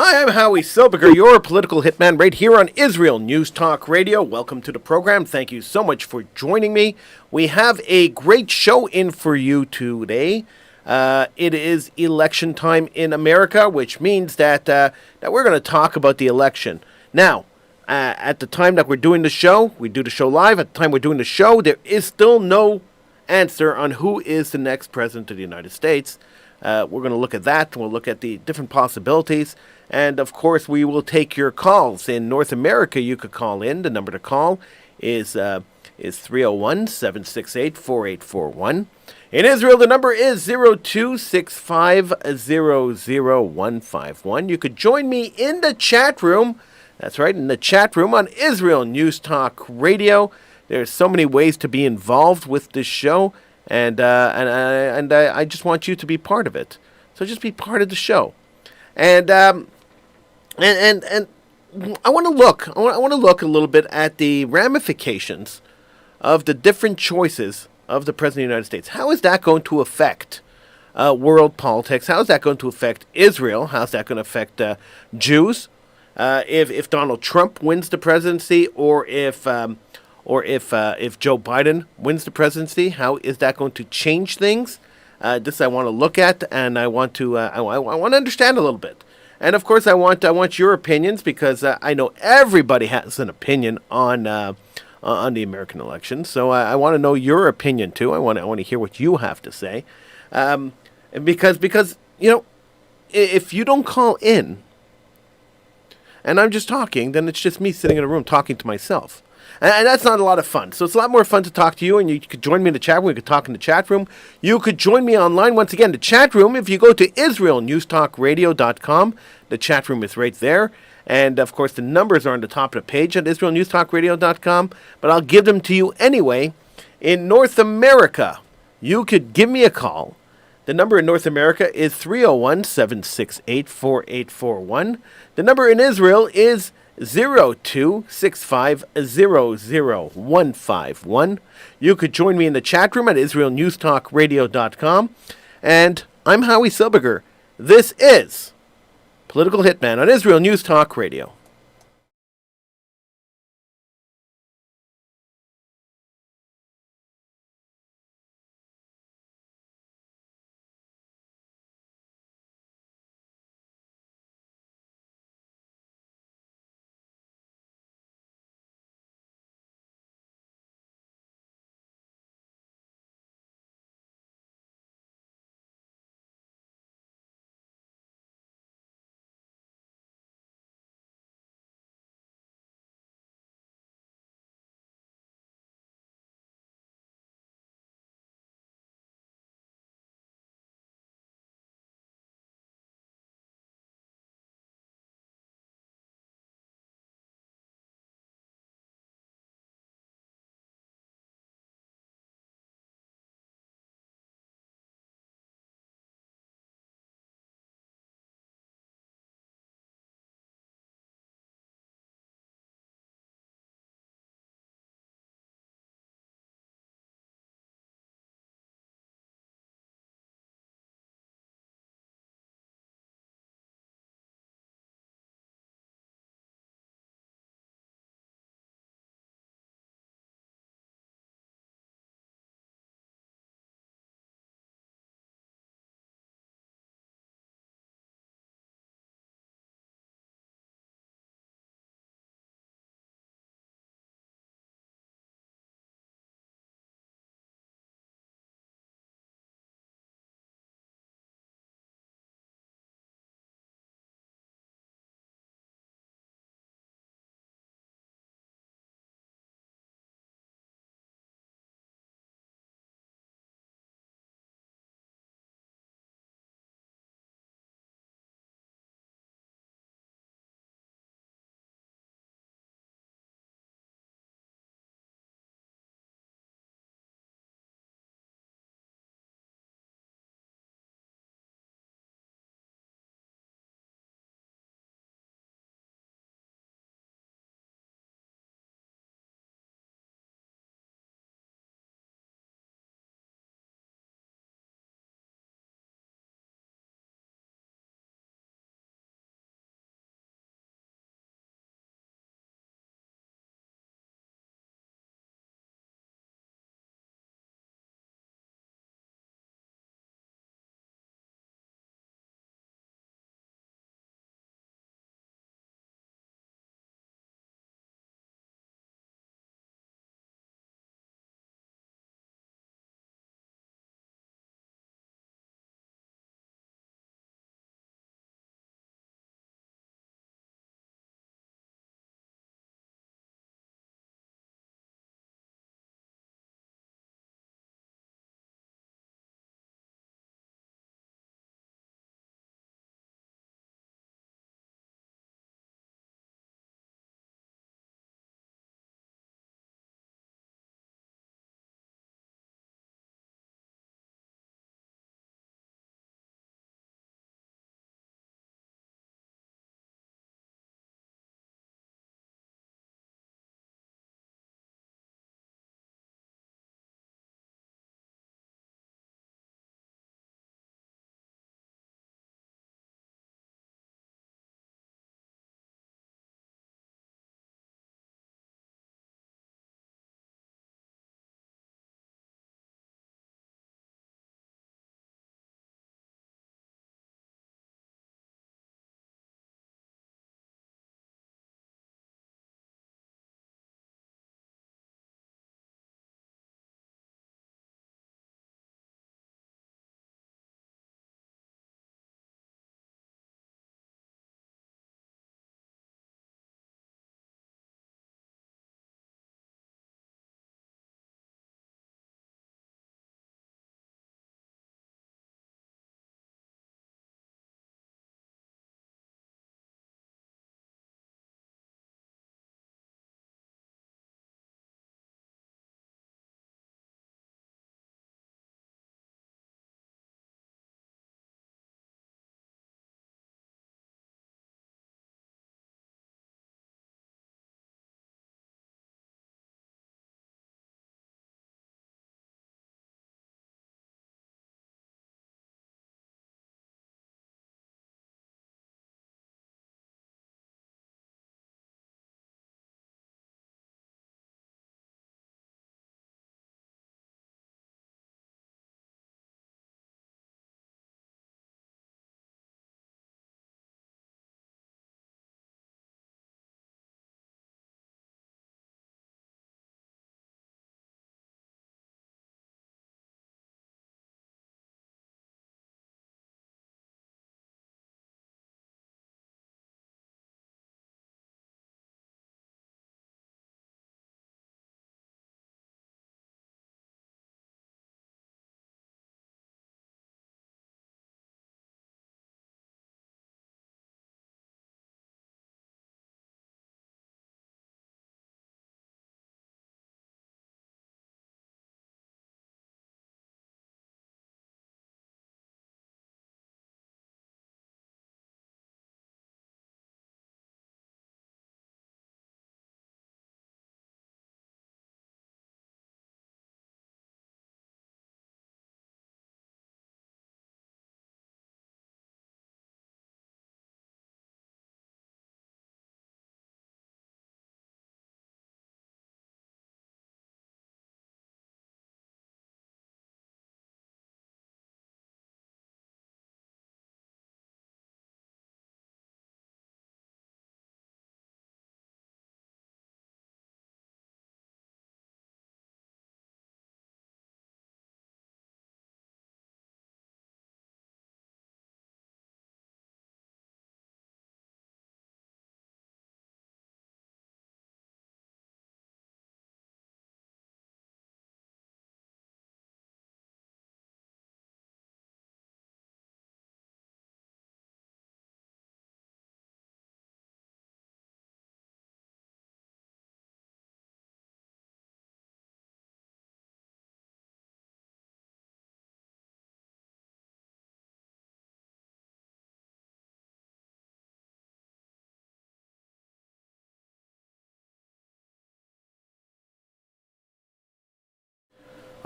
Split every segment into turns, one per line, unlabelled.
Hi, I'm Howie Silberger, your political hitman right here on Israel News Talk Radio. Welcome to the program. Thank you so much for joining me. We have a great show in for you today. It is election time in America, which means that we're going to talk about the election. Now, at the time that we're doing the show, we do the show live. At the time we're doing the show, there is still no answer on who is the next president of the United States. We're going to look at that. We'll look at the different possibilities. And, of course, we will take your calls. In North America, you could call in. The number to call is 301-768-4841. In Israel, the number is 0265000151. You could join me in the chat room. That's right, in the chat room on Israel News Talk Radio. There's so many ways to be involved with this show. And I just want you to be part of it. So just be part of the show. And I want to look. I want to look a little bit at the ramifications of the different choices of the President of the United States. How is that going to affect world politics? How is that going to affect Israel? How is that going to affect Jews? If Donald Trump wins the presidency, or if Joe Biden wins the presidency, how is that going to change things? This I want to look at, and I want to understand a little bit. And of course, I want your opinions, because I know everybody has an opinion on the American election. So I want to know your opinion too. I want to hear what you have to say, because if you don't call in, and I'm just talking, then it's just me sitting in a room talking to myself. And that's not a lot of fun. So it's a lot more fun to talk to you, and you could join me in the chat room. We could talk in the chat room. You could join me online. Once again, the chat room, if you go to IsraelNewsTalkRadio.com, the chat room is right there. And, of course, the numbers are on the top of the page at IsraelNewsTalkRadio.com, but I'll give them to you anyway. In North America, you could give me a call. The number in North America is 301-768-4841. The number in Israel is 0265000151. You could join me in the chat room at IsraelNewsTalkRadio.com. And I'm Howie Silberger. This is Political Hitman on Israel News Talk Radio.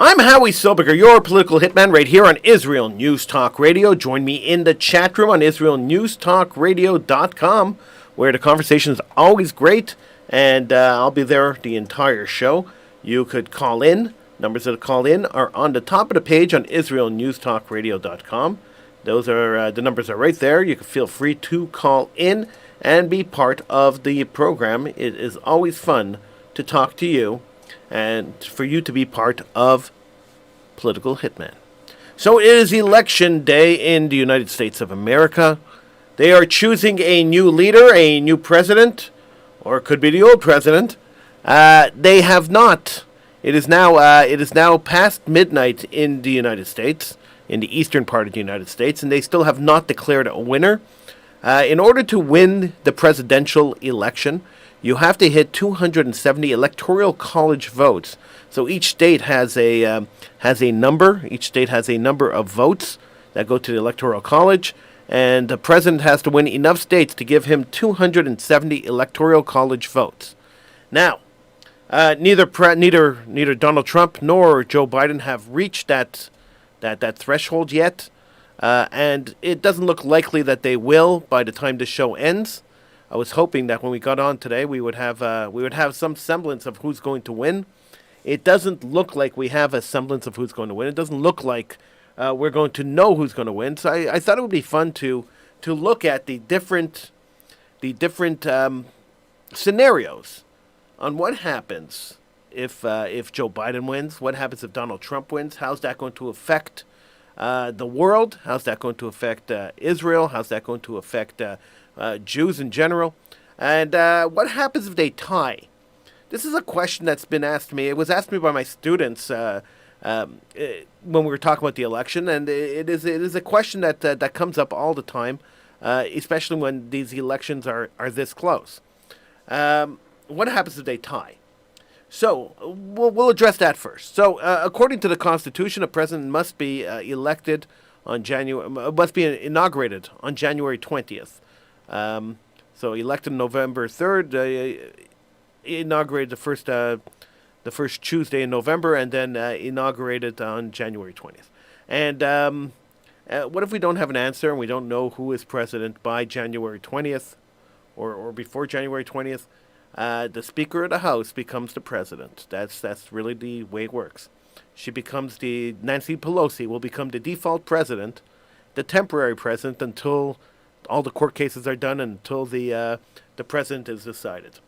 I'm Howie Silberger, your political hitman, right here on Israel News Talk Radio. Join me in the chat room on IsraelNewsTalkRadio.com, where the conversation is always great, and I'll be there the entire show. You could call in. Numbers that call in are on the top of the page on IsraelNewsTalkRadio.com. Those are the numbers are right there. You can feel free to call in and be part of the program. It is always fun to talk to you and for you to be part of Political Hitman. So it is election day in the United States of America. They are choosing a new leader, a new president, or it could be the old president. They have not. It is now past midnight in the United States, in the eastern part of the United States, and they still have not declared a winner. In order to win the presidential election, you have to hit 270 electoral college votes. So each state has a number. Each state has a number of votes that go to the electoral college, and the president has to win enough states to give him 270 electoral college votes. Now, neither Donald Trump nor Joe Biden have reached that threshold yet, and it doesn't look likely that they will by the time the show ends. I was hoping that when we got on today, we would have some semblance of who's going to win. It doesn't look like we have a semblance of who's going to win. It doesn't look like we're going to know who's going to win. So I thought it would be fun to look at the different scenarios on what happens if Joe Biden wins. What happens if Donald Trump wins? How's that going to affect the world? How's that going to affect Israel? How's that going to affect Jews in general? And what happens if they tie? This is a question that's been asked me. It was asked me by my students when we were talking about the election, and it is a question that comes up all the time, especially when these elections are this close. What happens if they tie? So we'll address that first. So according to the Constitution, a president must be inaugurated on January 20th. So elected November 3rd, inaugurated the first Tuesday in November, and then inaugurated on January 20th. And what if we don't have an answer and we don't know who is president by January 20th or before January 20th? The Speaker of the House becomes the president. That's really the way it works. Nancy Pelosi will become the default president, the temporary president, until all the court cases are done, until the president is decided.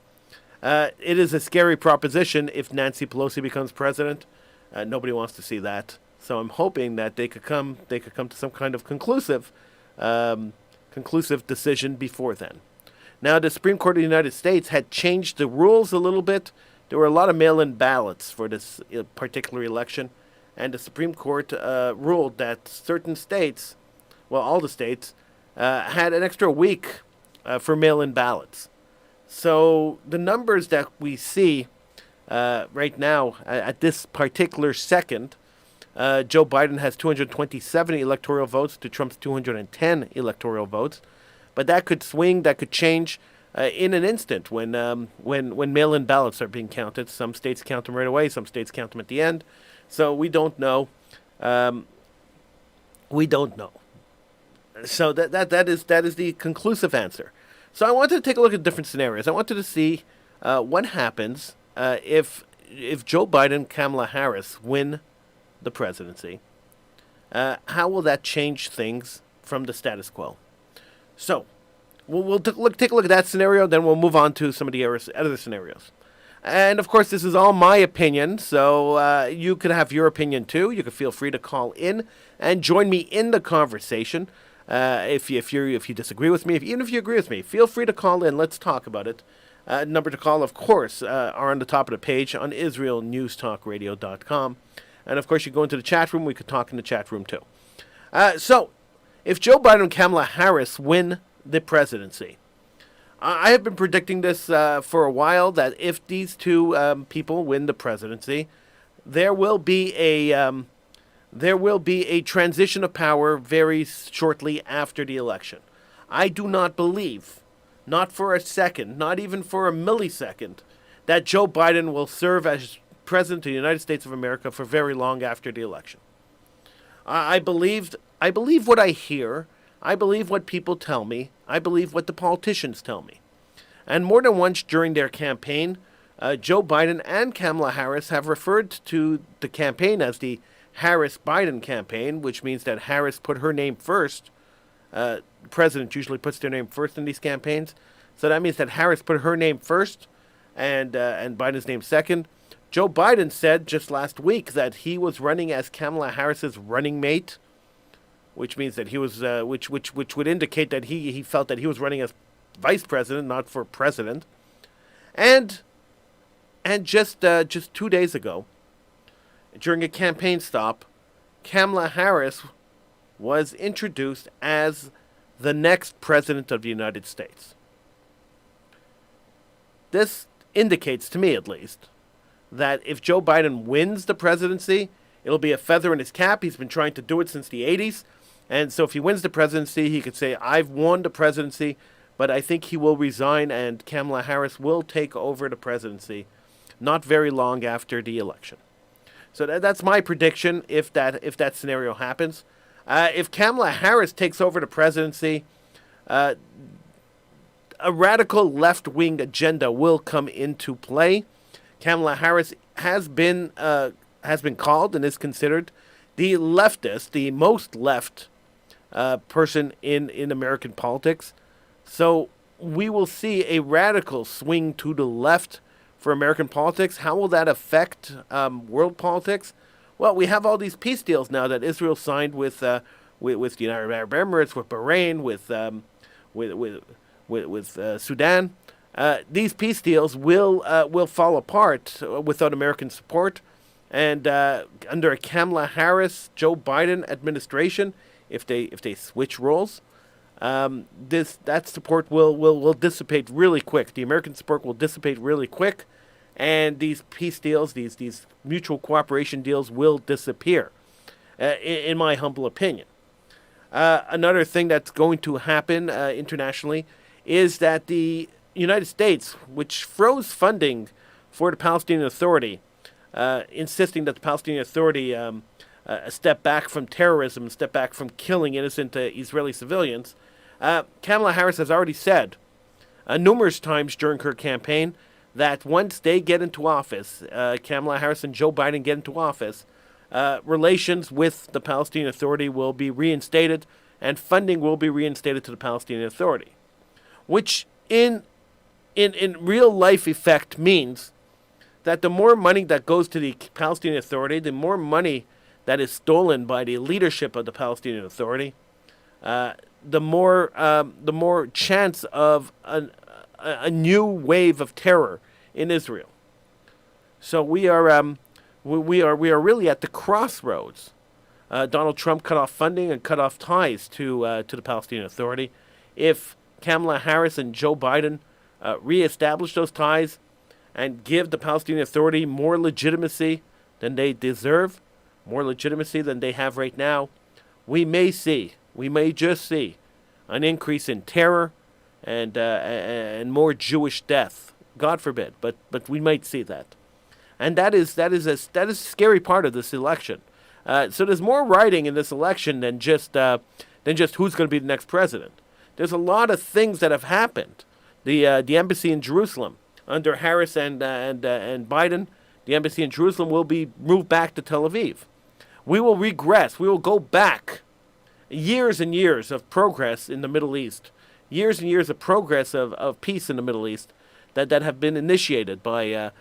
It is a scary proposition if Nancy Pelosi becomes president. Nobody wants to see that. So I'm hoping that they could come to some kind of conclusive decision before then. Now, the Supreme Court of the United States had changed the rules a little bit. There were a lot of mail-in ballots for this particular election, and the Supreme Court ruled that certain states, well, all the states, had an extra week for mail-in ballots. So the numbers that we see right now at this particular second, Joe Biden has 227 electoral votes to Trump's 210 electoral votes. But that could swing, that could change in an instant when mail-in ballots are being counted. Some states count them right away, some states count them at the end. So we don't know. So that is the conclusive answer. So I wanted to take a look at different scenarios. I wanted to see what happens if Joe Biden, Kamala Harris win the presidency. How will that change things from the status quo? So, we'll take a look at that scenario, then we'll move on to some of the other scenarios. And, of course, this is all my opinion, so you could have your opinion, too. You can feel free to call in and join me in the conversation. If you disagree with me, even if you agree with me, feel free to call in. Let's talk about it. Number to call, of course, are on the top of the page on IsraelNewsTalkRadio.com. And, of course, you go into the chat room. We could talk in the chat room, too. So, if Joe Biden and Kamala Harris win the presidency, I have been predicting this for a while, that if these two people win the presidency, there will be a transition of power very shortly after the election. I do not believe, not for a second, not even for a millisecond, that Joe Biden will serve as president of the United States of America for very long after the election. I believe what I hear. I believe what people tell me. I believe what the politicians tell me. And more than once during their campaign, Joe Biden and Kamala Harris have referred to the campaign as the Harris-Biden campaign, which means that Harris put her name first. The president usually puts their name first in these campaigns. So that means that Harris put her name first and Biden's name second. Joe Biden said just last week that he was running as Kamala Harris's running mate, which means that he was, which would indicate that he felt that he was running as vice president, not for president. And just 2 days ago, during a campaign stop, Kamala Harris was introduced as the next president of the United States. This indicates, to me at least, that if Joe Biden wins the presidency, it'll be a feather in his cap. He's been trying to do it since the 80s. And so if he wins the presidency, he could say, I've won the presidency, but I think he will resign and Kamala Harris will take over the presidency not very long after the election. So that's my prediction if that scenario happens. If Kamala Harris takes over the presidency, a radical left-wing agenda will come into play. Kamala Harris has been called and is considered the leftist, the most left person in American politics. So we will see a radical swing to the left for American politics. How will that affect world politics? Well, we have all these peace deals now that Israel signed with the United Arab Emirates, with Bahrain, with Sudan. These peace deals will fall apart without American support, and under a Kamala Harris, Joe Biden administration, if they switch roles, that support will dissipate really quick. The American support will dissipate really quick, and these peace deals, these mutual cooperation deals, will disappear. In my humble opinion, another thing that's going to happen internationally is that the United States, which froze funding for the Palestinian Authority, insisting that the Palestinian Authority step back from terrorism, step back from killing innocent Israeli civilians, Kamala Harris has already said numerous times during her campaign that once they get into office, Kamala Harris and Joe Biden get into office, relations with the Palestinian Authority will be reinstated and funding will be reinstated to the Palestinian Authority, which in real life effect means that the more money that goes to the Palestinian Authority, the more money that is stolen by the leadership of the Palestinian Authority, the more chance of a new wave of terror in Israel. So we are really at the crossroads. Donald Trump cut off funding and cut off ties to the Palestinian Authority. If Kamala Harris and Joe Biden reestablish those ties and give the Palestinian Authority more legitimacy than they deserve, more legitimacy than they have right now, we may just see an increase in terror and more Jewish death. God forbid, but we might see that, and that is a scary part of this election. So there's more riding in this election than just who's going to be the next president. There's a lot of things that have happened. The embassy in Jerusalem under Harris and Biden, the embassy in Jerusalem will be moved back to Tel Aviv. We will regress. We will go back years and years of progress in the Middle East, years and years of progress of peace in the Middle East that have been initiated by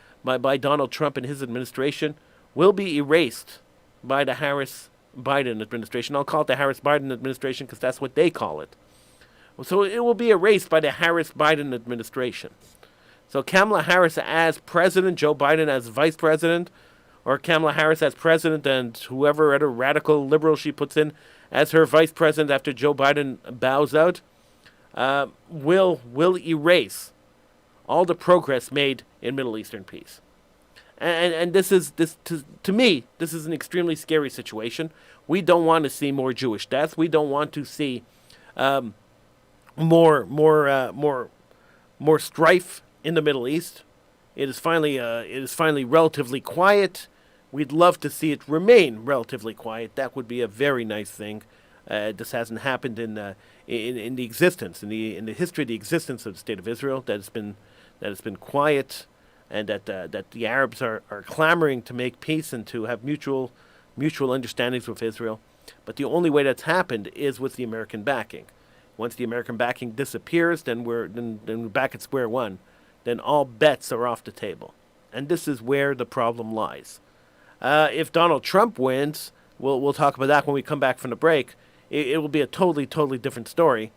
Donald Trump and his administration will be erased by the Harris-Biden administration. I'll call it the Harris-Biden administration because that's what they call it. So it will be erased by the Harris-Biden administration. So Kamala Harris as president, Joe Biden as vice president, or Kamala Harris as president and whoever other radical liberal she puts in as her vice president after Joe Biden bows out, will erase all the progress made in Middle Eastern peace. And to me, this is an extremely scary situation. We don't want to see more Jewish deaths. We don't want to see more strife in the Middle East. it is finally relatively quiet. We'd love to see it remain relatively quiet. That would be a very nice thing. This hasn't happened in the existence in the history of the existence of the state of Israel. That it's been quiet, and that the Arabs are clamoring to make peace and to have mutual understandings with Israel. But the only way that's happened is with the American backing. Once the American backing disappears, then we're back at square one. Then all bets are off the table, and this is where the problem lies. If Donald Trump wins, we'll talk about that when we come back from the break. It will be a totally different story.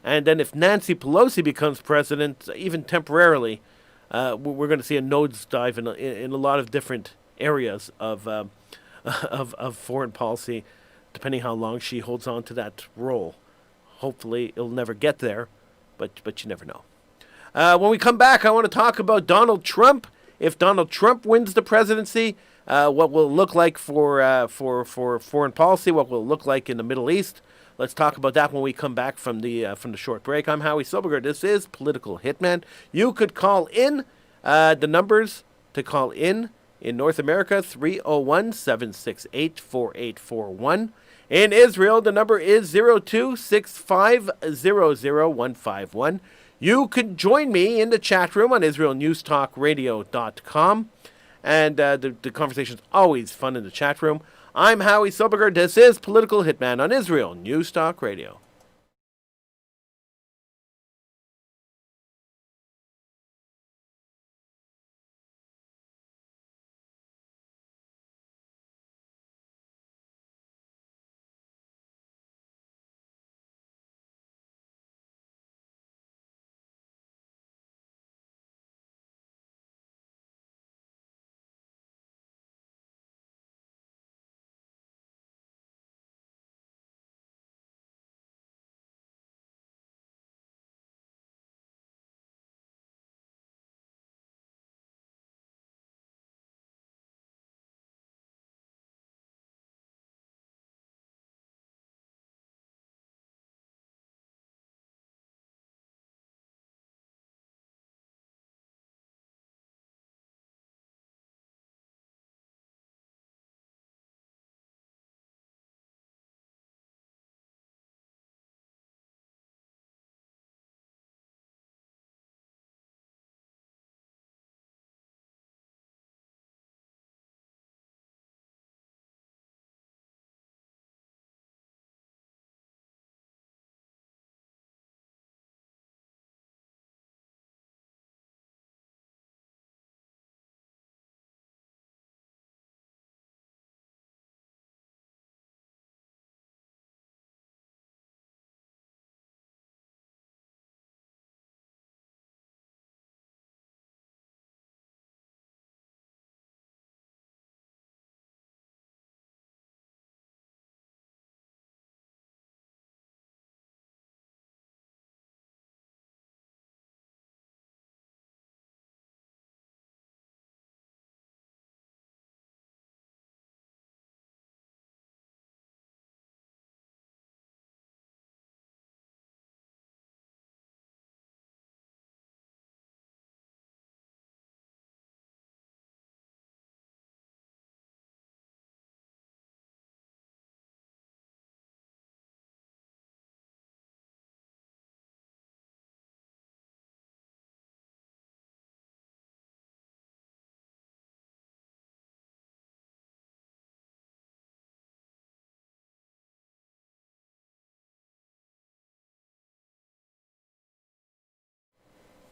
And then if Nancy Pelosi becomes president, even temporarily, we're going to see a nosedive in a lot of different areas of foreign policy, depending how long she holds on to that role. Hopefully, it'll never get there, but you never know. When we come back, I want to talk about Donald Trump. If Donald Trump wins the presidency, what will it look like for foreign policy? What will it look like in the Middle East? Let's talk about that when we come back from the short break. I'm Howie Silberger. This is Political Hitman. You could call in. The numbers to call in North America, 301-768-4841. In Israel, the number is 02-6500-151. You can join me in the chat room on IsraelNewsTalkRadio.com. And the conversation's always fun in the chat room. I'm Howie Silberger. This is Political Hitman on Israel News Talk Radio.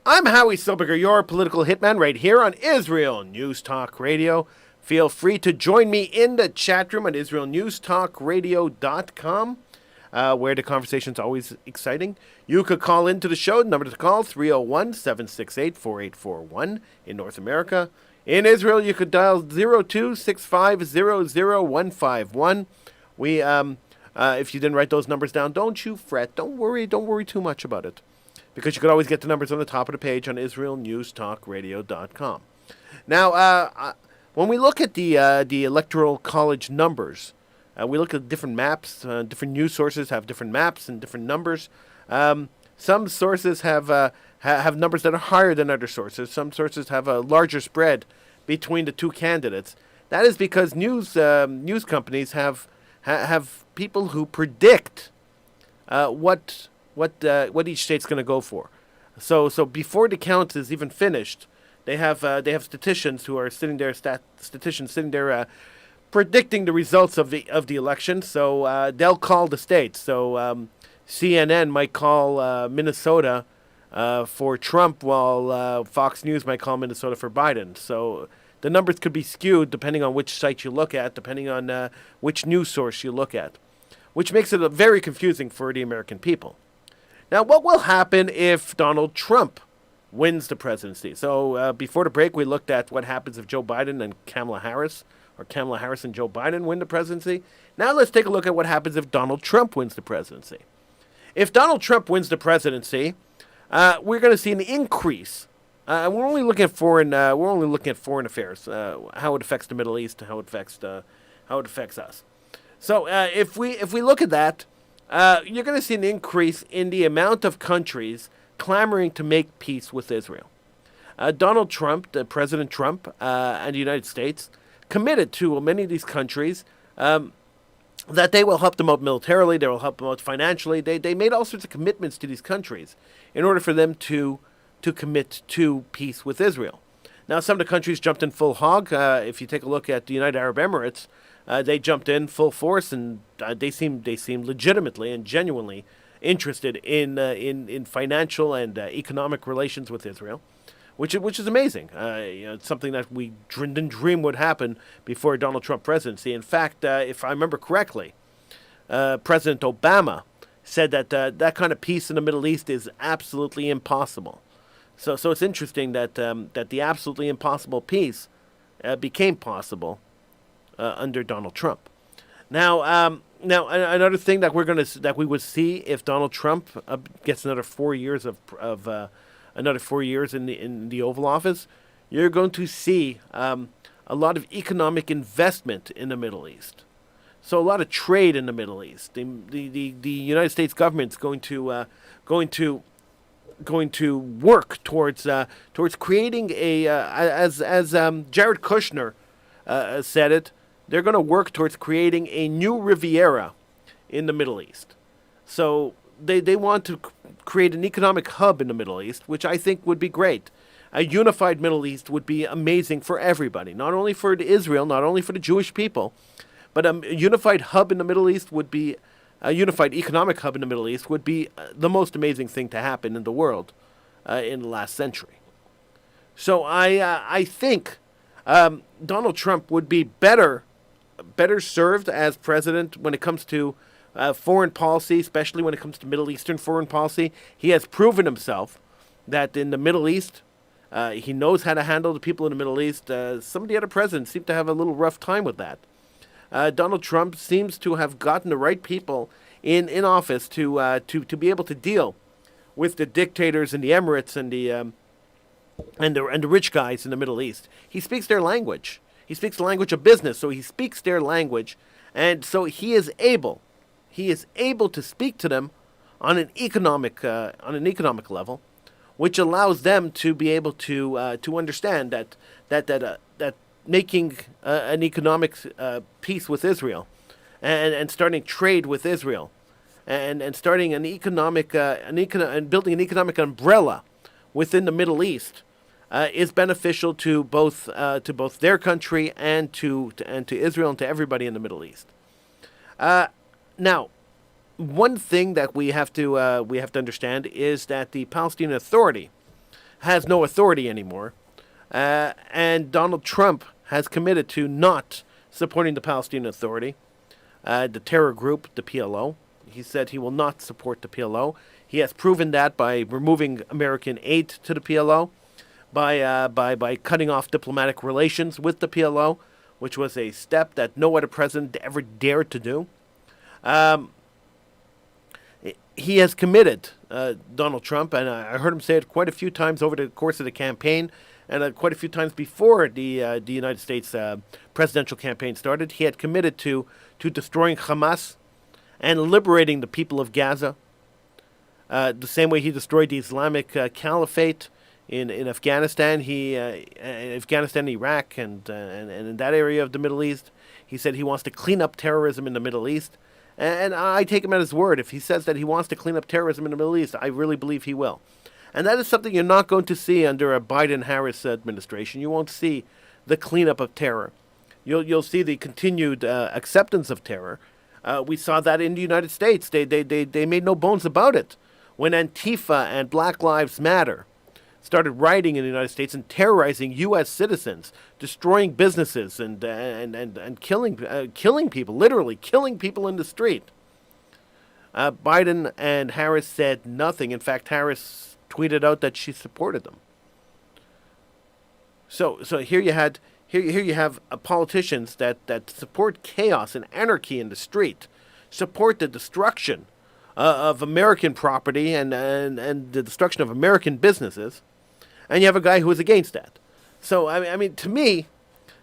I'm Howie Silberger, your political hitman, right here on Israel News Talk Radio. Feel free to join me in the chat room at IsraelNewsTalkRadio.com, where the conversation's always exciting. You could call into the show. The number to call, 301-768-4841 in North America. In Israel, you could dial 02-6500-151. If you didn't write those numbers down, don't you fret. Don't worry too much about it, because you could always get the numbers on the top of the page on IsraelNewsTalkRadio.com. Now, when we look at the Electoral College numbers, we look at different maps. Different news sources have different maps and different numbers. Some sources have have numbers that are higher than other sources. Some sources have a larger spread between the two candidates. That is because news companies have people who predict what each state's going to go for. So before the count is even finished, they have statisticians who are sitting there, predicting the results of the election. So they'll call the states. So CNN might call Minnesota for Trump, while Fox News might call Minnesota for Biden. So the numbers could be skewed depending on which site you look at, depending on which news source you look at, which makes it very confusing for the American people. Now, what will happen if Donald Trump wins the presidency? So before the break, we looked at what happens if Joe Biden and Kamala Harris, or Kamala Harris and Joe Biden win the presidency. Now let's take a look at what happens if Donald Trump wins the presidency. If Donald Trump wins the presidency, we're going to see an increase. We're only looking at foreign affairs, how it affects the Middle East, how it affects us. So if we look at that, you're going to see an increase in the amount of countries clamoring to make peace with Israel. Donald Trump, President Trump, and the United States committed to many of these countries that they will help them out militarily, they will help them out financially. They made all sorts of commitments to these countries in order for them to commit to peace with Israel. Now, some of the countries jumped in full hog. If you take a look at the United Arab Emirates, they jumped in full force, and they seem legitimately and genuinely interested in financial and economic relations with Israel, which is amazing. It's something that we didn't dream would happen before Donald Trump presidency. In fact, if I remember correctly, President Obama said that that kind of peace in the Middle East is absolutely impossible. So it's interesting that the absolutely impossible peace became possible under Donald Trump. Now another thing that we would see if Donald Trump gets another 4 years another 4 years in the Oval Office, you're going to see a lot of economic investment in the Middle East. So a lot of trade in the Middle East. The United States government's going to work towards creating as Jared Kushner said it. They're going to work towards creating a new Riviera in the Middle East. So they want to create an economic hub in the Middle East, which I think would be great. A unified Middle East would be amazing for everybody, not only for Israel, not only for the Jewish people, but a unified hub in the Middle East would be, a unified economic hub in the Middle East would be the most amazing thing to happen in the world in the last century. So I think Donald Trump would be better served as president when it comes to foreign policy, especially when it comes to Middle Eastern foreign policy. He has proven himself that in the Middle East, he knows how to handle the people in the Middle East. Some of the other presidents seem to have a little rough time with that. Donald Trump seems to have gotten the right people in office to be able to deal with the dictators in the Emirates and the rich guys in the Middle East. He speaks their language. He speaks the language of business, so he speaks their language, and so he is able to speak to them on an economic level, which allows them to be able to understand that making an economic peace with Israel, and starting trade with Israel, and starting an economic and building an economic umbrella within the Middle East is beneficial to both their country and to Israel and to everybody in the Middle East. Now, one thing that we have to understand is that the Palestinian Authority has no authority anymore, and Donald Trump has committed to not supporting the Palestinian Authority, the terror group, the PLO. He said he will not support the PLO. He has proven that by removing American aid to the PLO, by cutting off diplomatic relations with the PLO, which was a step that no other president ever dared to do. He has committed, Donald Trump, and I heard him say it quite a few times over the course of the campaign, and quite a few times before the United States presidential campaign started. He had committed to destroying Hamas and liberating the people of Gaza. The same way he destroyed the Islamic Caliphate in Afghanistan, Afghanistan, Iraq, and in that area of the Middle East. He said he wants to clean up terrorism in the Middle East. And I take him at his word. If he says that he wants to clean up terrorism in the Middle East, I really believe he will. And that is something you're not going to see under a Biden-Harris administration. You won't see the cleanup of terror. You'll see the continued acceptance of terror. We saw that in the United States. They made no bones about it. When Antifa and Black Lives Matter started rioting in the United States and terrorizing U.S. citizens, destroying businesses and killing people, literally killing people in the street, Biden and Harris said nothing. In fact, Harris tweeted out that she supported them. So here you have politicians that support chaos and anarchy in the street, support the destruction of American property and the destruction of American businesses, and you have a guy who is against that. So I mean, to me,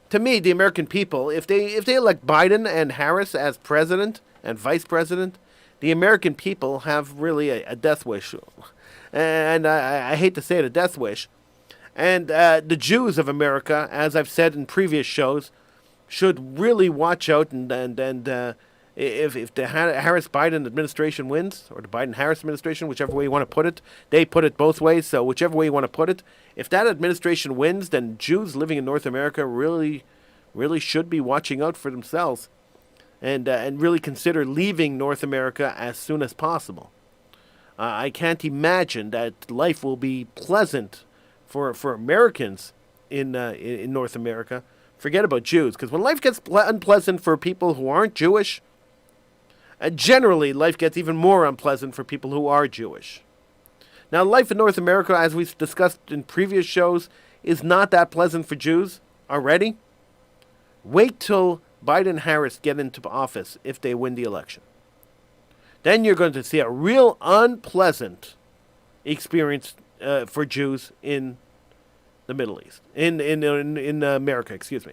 the American people, if they elect Biden and Harris as president and vice president, the American people have really a death wish, and I hate to say it, a death wish. And the Jews of America, as I've said in previous shows, should really watch out. And if the Harris-Biden administration wins, or the Biden-Harris administration, whichever way you want to put it, they put it both ways. So whichever way you want to put it, if that administration wins, then Jews living in North America really should be watching out for themselves, and really consider leaving North America as soon as possible. I can't imagine that life will be pleasant for Americans in North America. Forget about Jews, because when life gets unpleasant for people who aren't Jewish, generally life gets even more unpleasant for people who are Jewish. Now, life in North America, as we've discussed in previous shows, is not that pleasant for Jews already. Wait till Biden and Harris get into office if they win the election. Then you're going to see a real unpleasant experience for Jews in the Middle East, in America, excuse me.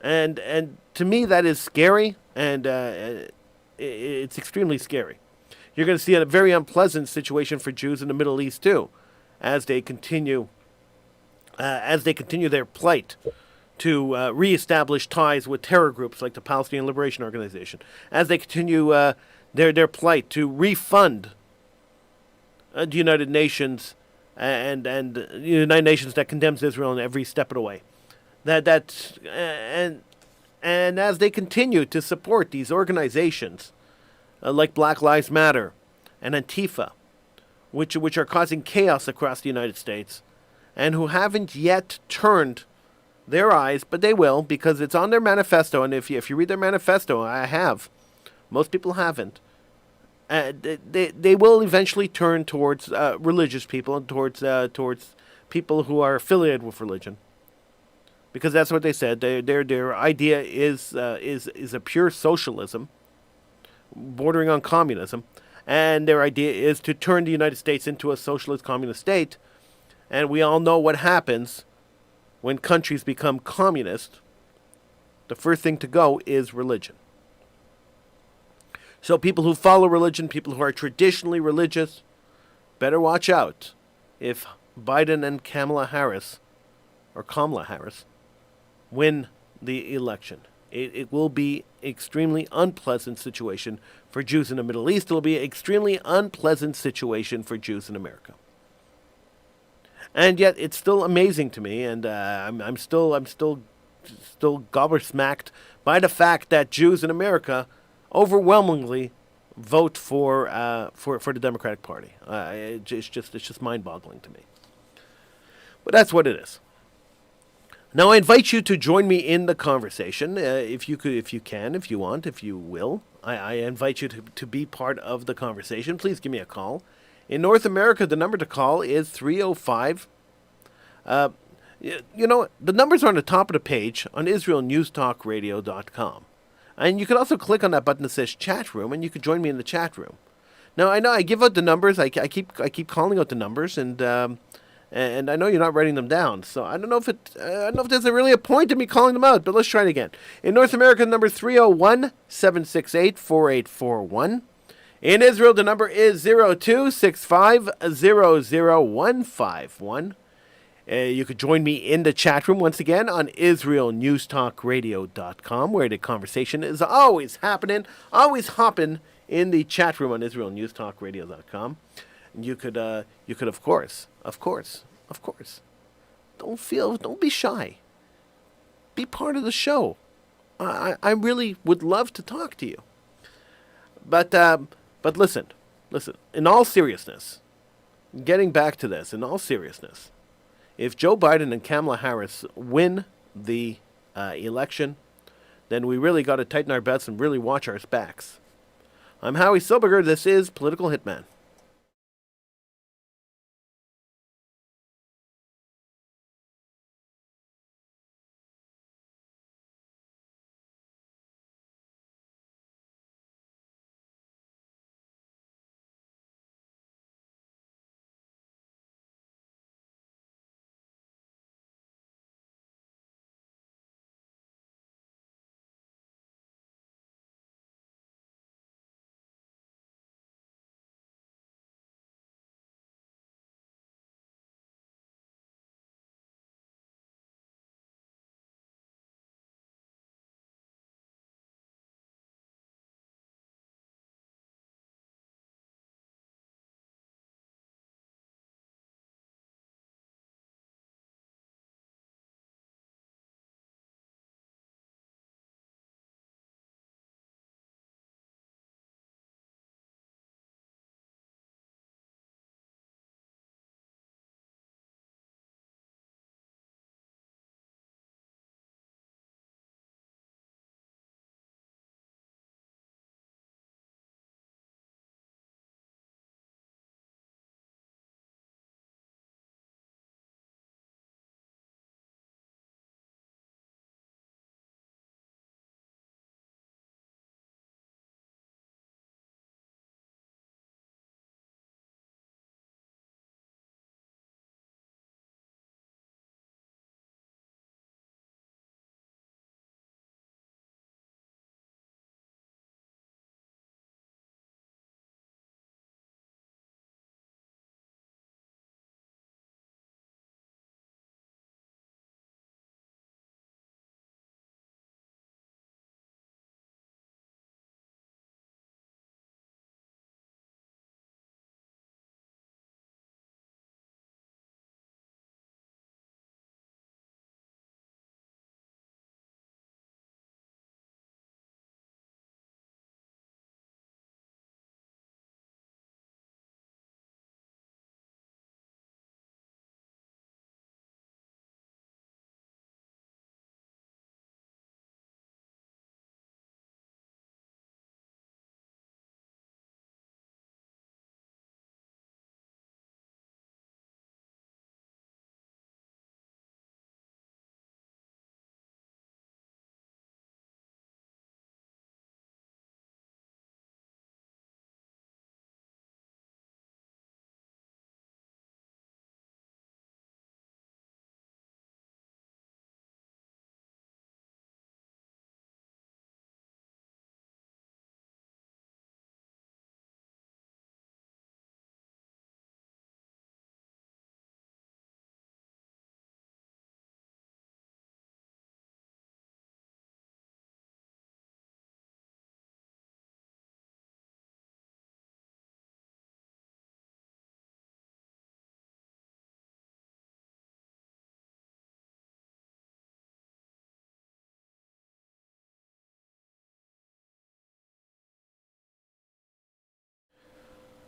And to me, that is scary, and it's extremely scary. You're going to see a very unpleasant situation for Jews in the Middle East too, as they continue their plight to reestablish ties with terror groups like the Palestinian Liberation Organization, as they continue their plight to refund the United Nations and the United Nations that condemns Israel in every step of the way. And as they continue to support these organizations like Black Lives Matter and Antifa, which are causing chaos across the United States, and who haven't yet turned their eyes, but they will, because it's on their manifesto. And if you read their manifesto, I have. Most people haven't. They will eventually turn towards religious people and towards people who are affiliated with religion, because that's what they said. Their idea is a pure socialism, bordering on communism, and their idea is to turn the United States into a socialist communist state. And we all know what happens when countries become communist. The first thing to go is religion. So people who follow religion, people who are traditionally religious, better watch out if Biden and Kamala Harris win the election. It will be an extremely unpleasant situation for Jews in the Middle East. It will be an extremely unpleasant situation for Jews in America. And yet, it's still amazing to me, and I'm still gobsmacked by the fact that Jews in America overwhelmingly vote for the Democratic Party. It's just mind-boggling to me. But that's what it is. Now, I invite you to join me in the conversation, if you can, if you want, if you will. I invite you to be part of the conversation. Please give me a call. In North America, the number to call is 305. The numbers are on the top of the page on IsraelNewsTalkRadio.com. And you can also click on that button that says chat room, and you can join me in the chat room. Now, I know I give out the numbers. I keep calling out the numbers, and I know you're not writing them down. So I don't know if there's really a point in me calling them out, but let's try it again. In North America, the number is 301-768-4841. In Israel, the number is 0265000151. You could join me in the chat room once again on IsraelNewsTalkRadio.com, where the conversation is always happening, always hopping in the chat room on IsraelNewsTalkRadio.com. And you could, of course, don't be shy. Be part of the show. I really would love to talk to you. But listen. In all seriousness, getting back to this, in all seriousness, if Joe Biden and Kamala Harris win the election, then we really got to tighten our belts and really watch our backs. I'm Howie Silberger. This is Political Hitman.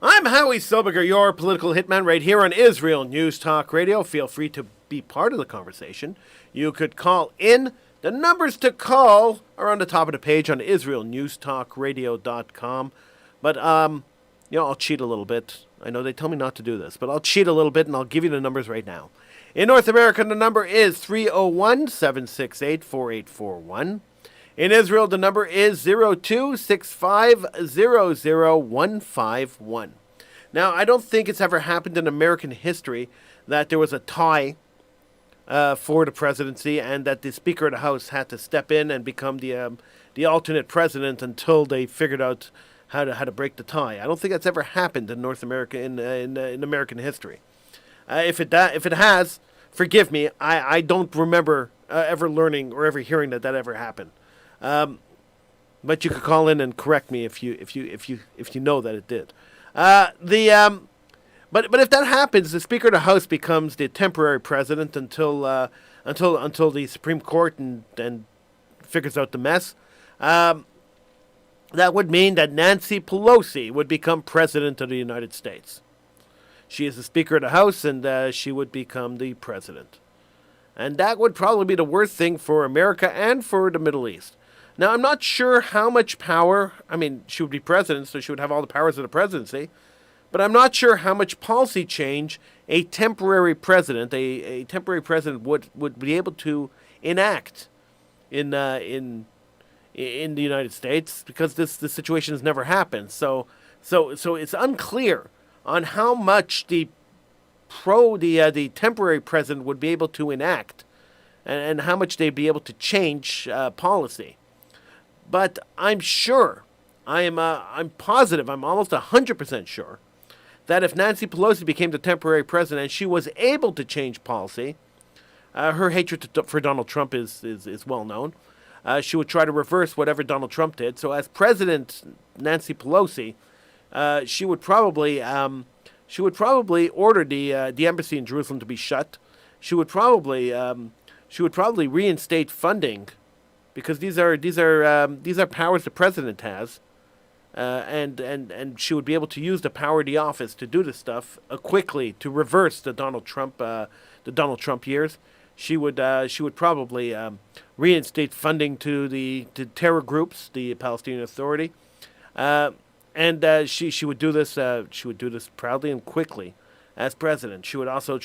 I'm Howie Silberger, your political hitman, right here on Israel News Talk Radio. Feel free to be part of the conversation. You could call in. The numbers to call are on the top of the page on IsraelNewsTalkRadio.com. But, I'll cheat a little bit. I know they tell me not to do this, but I'll cheat a little bit and I'll give you the numbers right now. In North America, the number is 301-768-4841. In Israel, the number is 0265000151. Now, I don't think it's ever happened in American history that there was a tie for the presidency and that the Speaker of the House had to step in and become the alternate president until they figured out how to break the tie. I don't think that's ever happened in North America in American history. If it has, forgive me. I don't remember ever learning or ever hearing that ever happened. But you could call in and correct me if you know that it did. But if that happens, the Speaker of the House becomes the temporary president until the Supreme Court and figures out the mess. That would mean that Nancy Pelosi would become president of the United States. She is the Speaker of the House, and she would become the president. And that would probably be the worst thing for America and for the Middle East. Now, I'm not sure how much power. I mean, she would be president, so she would have all the powers of the presidency. But I'm not sure how much policy change a temporary president, a temporary president would be able to enact in the United States, because this situation has never happened. So it's unclear on how much the temporary president would be able to enact, and how much they'd be able to change policy. But I'm sure, I'm positive, I'm almost 100% sure that if Nancy Pelosi became the temporary president and she was able to change policy, her hatred for Donald Trump is well known. She would try to reverse whatever Donald Trump did. So as President Nancy Pelosi, she would probably order the embassy in Jerusalem to be shut. She would probably reinstate funding, because these are powers the president has, and she would be able to use the power of the office to do this stuff quickly to reverse the Donald Trump years. She would probably reinstate funding to terror groups, the Palestinian Authority, and she would do this. She would do this proudly and quickly as president. She would also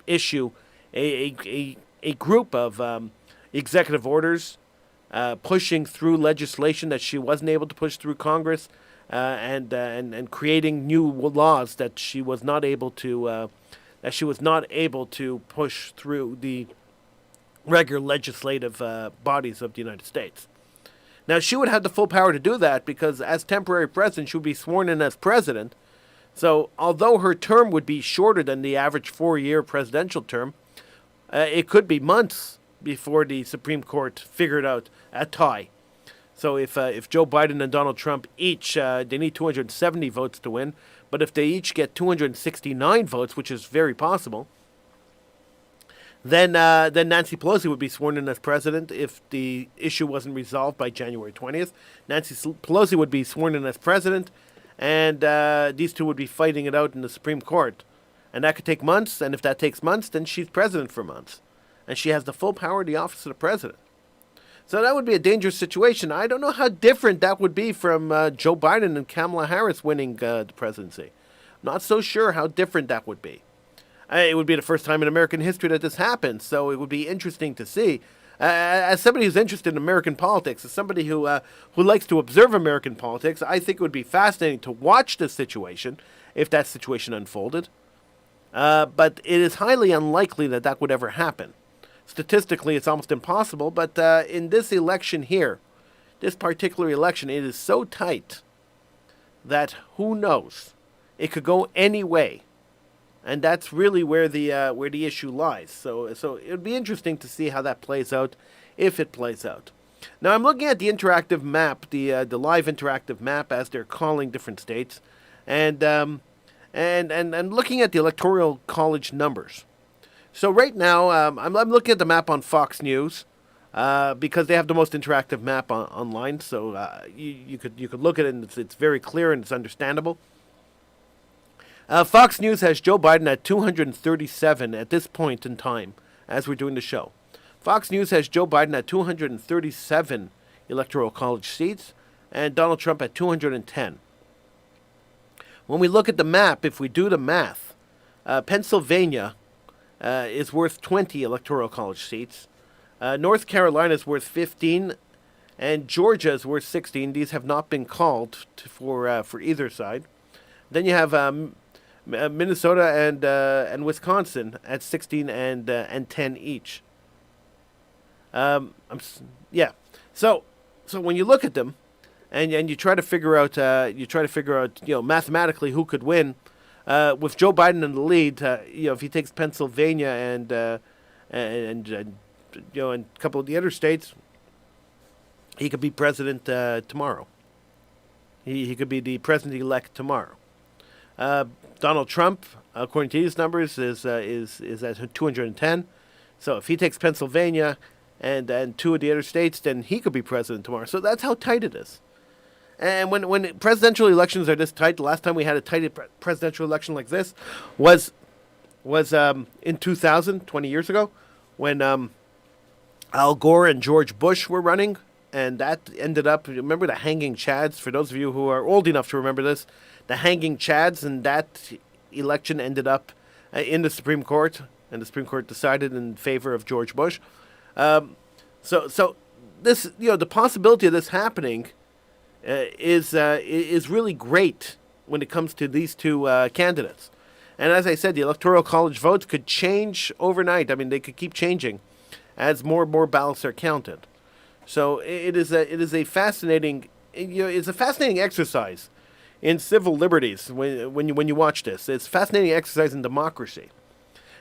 issue a group of executive orders, pushing through legislation that she wasn't able to push through Congress, and creating new laws that she was not able to push through the regular legislative bodies of the United States. Now, she would have the full power to do that, because as temporary president, she would be sworn in as president. So although her term would be shorter than the average 4-year presidential term, it could be months before the Supreme Court figured out a tie. So if Joe Biden and Donald Trump each, they need 270 votes to win, but if they each get 269 votes, which is very possible, then Nancy Pelosi would be sworn in as president if the issue wasn't resolved by January 20th. Nancy Pelosi would be sworn in as president, and these two would be fighting it out in the Supreme Court. And that could take months, and if that takes months, then she's president for months. And she has the full power of the office of the president. So that would be a dangerous situation. I don't know how different that would be from Joe Biden and Kamala Harris winning the presidency. I'm not so sure how different that would be. It would be the first time in American history that this happened, so it would be interesting to see. As somebody who's interested in American politics, as somebody who likes to observe American politics, I think it would be fascinating to watch this situation, if that situation unfolded. But it is highly unlikely that would ever happen. Statistically, it's almost impossible, but in this election here, this particular election, it is so tight that who knows? It could go any way. And that's really where the issue lies. So it would be interesting to see how that plays out, if it plays out. Now, I'm looking at the interactive map, the live interactive map, as they're calling different states, and looking at the Electoral College numbers. So right now, I'm looking at the map on Fox News, because they have the most interactive map online. So you could look at it, and it's very clear and it's understandable. Fox News has Joe Biden at 237 at this point in time, as we're doing the show. Fox News has Joe Biden at 237 Electoral College seats, and Donald Trump at 210. When we look at the map, if we do the math, Pennsylvania is worth 20 Electoral College seats. North Carolina is worth 15, and Georgia is worth 16. These have not been called for either side. Then you have Minnesota and Wisconsin at 16 and 10 each. So when you look at them, and you try to figure out mathematically who could win. With Joe Biden in the lead, if he takes Pennsylvania and and a couple of the other states, he could be president tomorrow. He could be the president-elect tomorrow. Donald Trump, according to these numbers, is at 210. So if he takes Pennsylvania and two of the other states, then he could be president tomorrow. So that's how tight it is. And when presidential elections are this tight, the last time we had a tight presidential election like this was in 2000, 20 years ago, when Al Gore and George Bush were running, and that ended up, remember the hanging chads? For those of you who are old enough to remember this, the hanging chads, and that election ended up in the Supreme Court, and the Supreme Court decided in favor of George Bush. So this, the possibility of this happening is really great when it comes to these two candidates. And as I said, the Electoral College votes could change overnight. I mean, they could keep changing as more and more ballots are counted. So it is a fascinating exercise in civil liberties when you watch this. It's a fascinating exercise in democracy.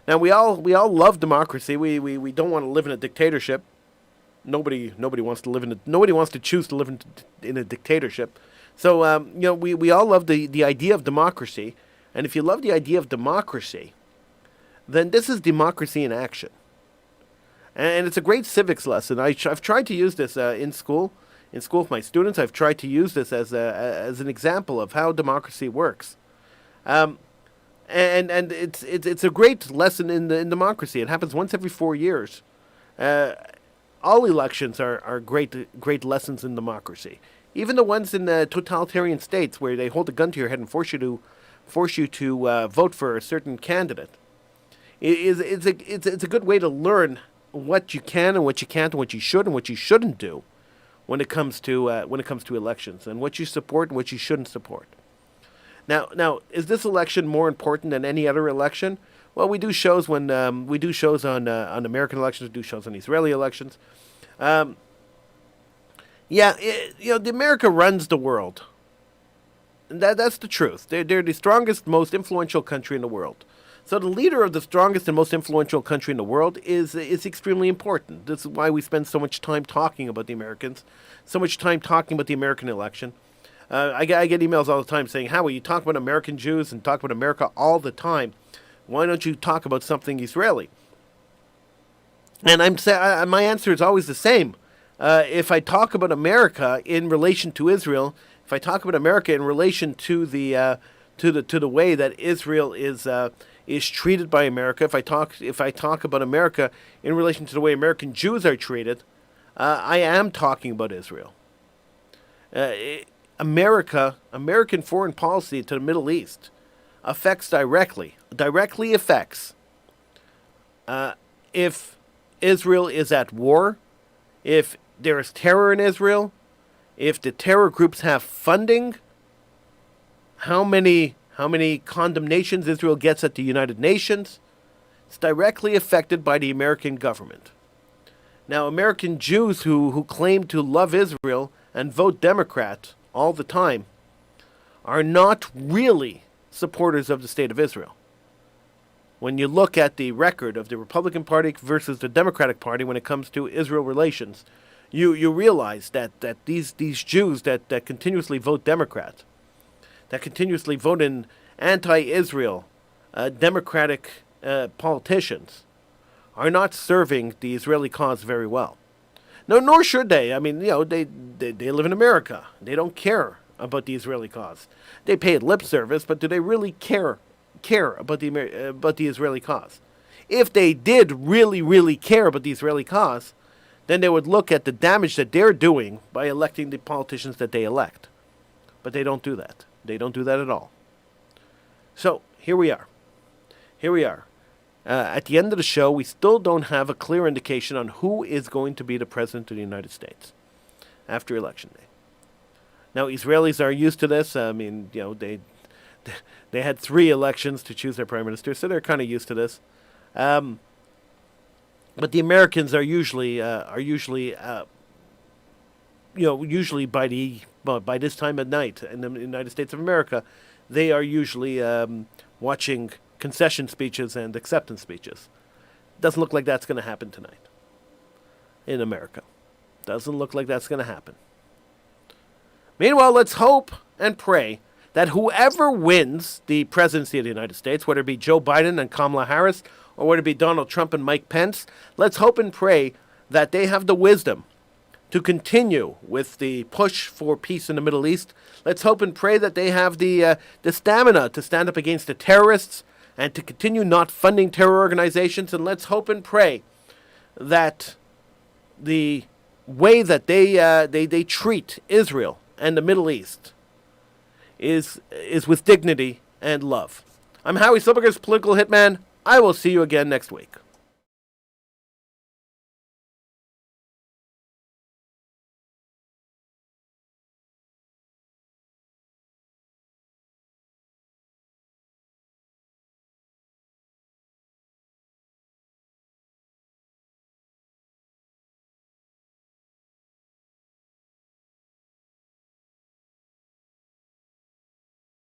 Now we all love democracy. We don't want to live in a dictatorship. Nobody wants to choose to live in a dictatorship. So we all love the idea of democracy, and if you love the idea of democracy, then this is democracy in action, and it's a great civics lesson. I've tried to use this in school with my students. I've tried to use this as an example of how democracy works, and it's a great lesson in democracy. It happens once every 4 years. All elections are great lessons in democracy. Even the ones in the totalitarian states where they hold a gun to your head and force you to vote for a certain candidate. It's a good way to learn what you can and what you can't and what you should and what you shouldn't do when it comes to elections, and what you support and what you shouldn't support. Now, is this election more important than any other election? Well, we do shows on American elections. We do shows on Israeli elections. The America runs the world. That's the truth. They're the strongest, most influential country in the world. So the leader of the strongest and most influential country in the world is extremely important. This is why we spend so much time talking about the Americans, so much time talking about the American election. I get emails all the time saying, "Howie, you talk about American Jews and talk about America all the time. Why don't you talk about something Israeli?" And my answer is always the same. If I talk about America in relation to Israel, if I talk about America in relation to the way that Israel is treated by America, if I talk about America in relation to the way American Jews are treated, I am talking about Israel. American foreign policy to the Middle East directly affects if Israel is at war, if there is terror in Israel, if the terror groups have funding, how many condemnations Israel gets at the United Nations. It's directly affected by the American government. Now, American Jews who claim to love Israel and vote Democrat all the time are not really supporters of the State of Israel. When you look at the record of the Republican Party versus the Democratic Party when it comes to Israel relations, you realize that these Jews that continuously vote Democrat, that continuously vote in anti-Israel Democratic politicians, are not serving the Israeli cause very well. No, nor should they. I mean, they live in America. They don't care about the Israeli cause. They pay it lip service, but do they really care about the Israeli cause? If they did really care about the Israeli cause, then they would look at the damage that they're doing by electing the politicians that they elect. But they don't do that. They don't do that at all. So here we are. At the end of the show, we still don't have a clear indication on who is going to be the president of the United States after Election Day. Now, Israelis are used to this. I mean, they had 3 elections to choose their prime minister, so they're kind of used to this. But the Americans are usually usually by this time at night in the United States of America, they are usually watching concession speeches and acceptance speeches. Doesn't look like that's going to happen tonight in America. Doesn't look like that's going to happen. Meanwhile, let's hope and pray that whoever wins the presidency of the United States, whether it be Joe Biden and Kamala Harris, or whether it be Donald Trump and Mike Pence, let's hope and pray that they have the wisdom to continue with the push for peace in the Middle East. Let's hope and pray that they have the stamina to stand up against the terrorists and to continue not funding terror organizations. And let's hope and pray that the way that they treat Israel and the Middle East is with dignity and love. I'm Howie Silberger's Political Hitman. I will see you again next week.